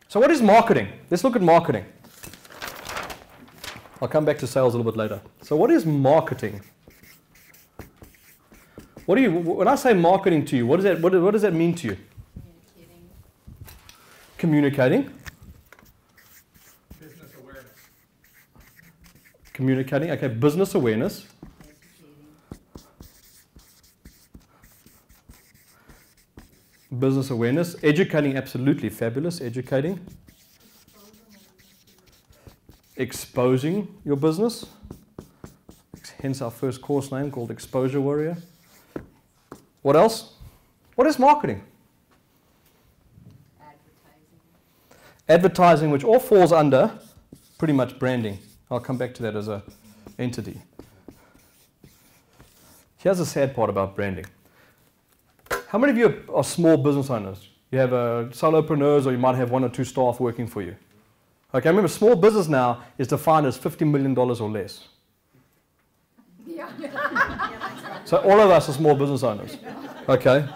So what is marketing? Let's look at marketing. I'll come back to sales a little bit later. So what is marketing? When I say marketing to you, what does that mean to you? Communicating. Business awareness. Communicating, okay, business awareness. Business awareness. Educating, absolutely fabulous. Educating. Exposing your business. Hence our first course name called Exposure Warrior. What else? What is marketing? Advertising, which all falls under pretty much branding. I'll come back to that as an entity. Here's the sad part about branding. How many of you are small business owners? You have solopreneurs, or you might have 1 or 2 staff working for you. Okay, remember, small business now is defined as $50 million or less. Yeah. So all of us are small business owners. Okay?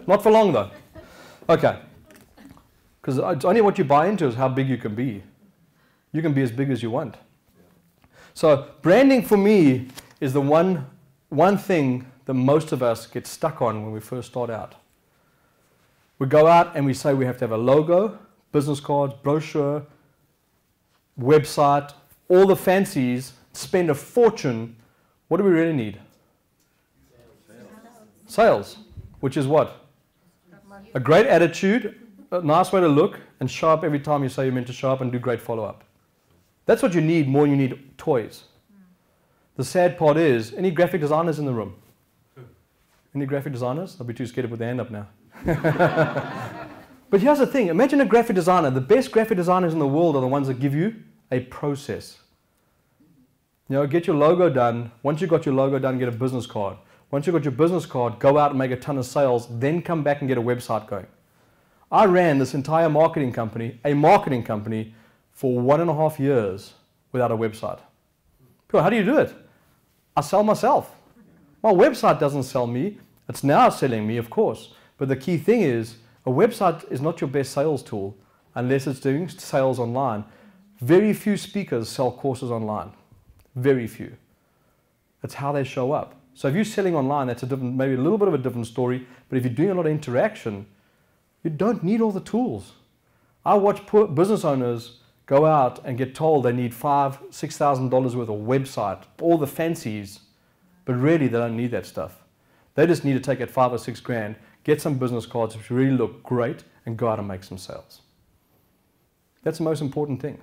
Not for long though. Okay. Because it's only what you buy into is how big you can be. You can be as big as you want. So branding for me is the one thing that most of us get stuck on when we first start out. We go out and we say we have to have a logo, business cards, brochure, website, all the fancies, spend a fortune. What do we really need? Sales. Which is what? A great attitude, a nice way to look, and show up every time you say you're meant to show up, and do great follow-up. That's what you need more than you need toys. The sad part is, any graphic designers in the room? Any graphic designers? I'll be too scared to put their hand up now. But here's the thing. Imagine a graphic designer. The best graphic designers in the world are the ones that give you a process. You know, get your logo done. Once you've got your logo done, get a business card. Once you've got your business card, go out and make a ton of sales, then come back and get a website going. I ran this entire marketing company, for 1.5 years without a website. People, how do you do it? I sell myself. My website doesn't sell me. It's now selling me, of course. But the key thing is, a website is not your best sales tool unless it's doing sales online. Very few speakers sell courses online. Very few. That's how they show up. So if you're selling online, that's maybe a little bit of a different story. But if you're doing a lot of interaction, you don't need all the tools. I watch poor business owners go out and get told they need $5,000, $6,000 worth of website, all the fancies, but really they don't need that stuff. They just need to take it 5 or 6 grand, get some business cards which really look great, and go out and make some sales. That's the most important thing.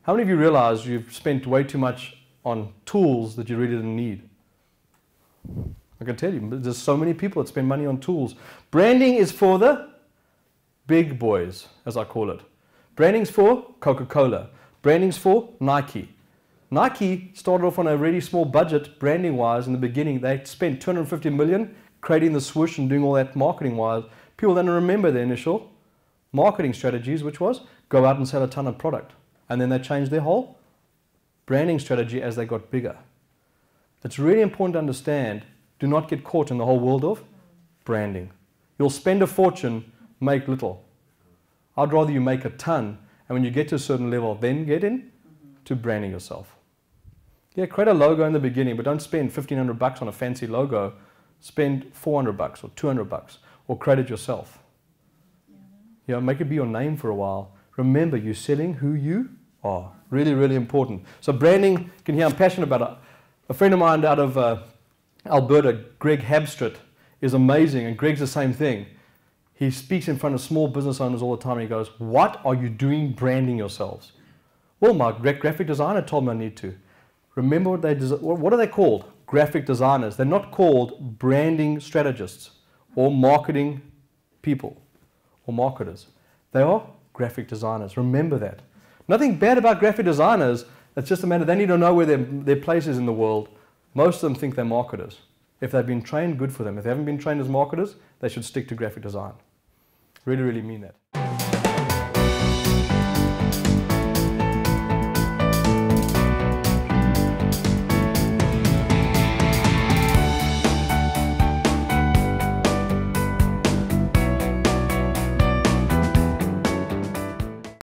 How many of you realize you've spent way too much on tools that you really didn't need? I can tell you, there's so many people that spend money on tools. Branding is for the big boys, as I call it. Branding's for Coca-Cola. Branding's for Nike. Nike started off on a really small budget, branding-wise, in the beginning. They spent $250 million creating the swoosh and doing all that marketing-wise. People don't remember their initial marketing strategies, which was go out and sell a ton of product. And then they changed their whole branding strategy as they got bigger. It's really important to understand, do not get caught in the whole world of branding. You'll spend a fortune, make little. I'd rather you make a ton, and when you get to a certain level, then get in to branding yourself. Yeah, create a logo in the beginning, but don't spend $1,500 on a fancy logo. Spend $400 or $200, or create it yourself. You know, make it be your name for a while. Remember, you're selling who you are. Really, really important. So branding, you can hear I'm passionate about it. A friend of mine out of Alberta, Greg Habstrit, is amazing, and Greg's the same thing. He speaks in front of small business owners all the time, and he goes, what are you doing branding yourselves? Well, my graphic designer told me I need to. Remember what are they called? Graphic designers. They're not called branding strategists or marketing people or marketers. They are graphic designers. Remember that. Nothing bad about graphic designers. It's just a matter they need to know where their place is in the world. Most of them think they're marketers. If they've been trained, good for them. If they haven't been trained as marketers, they should stick to graphic design. Really, really mean that.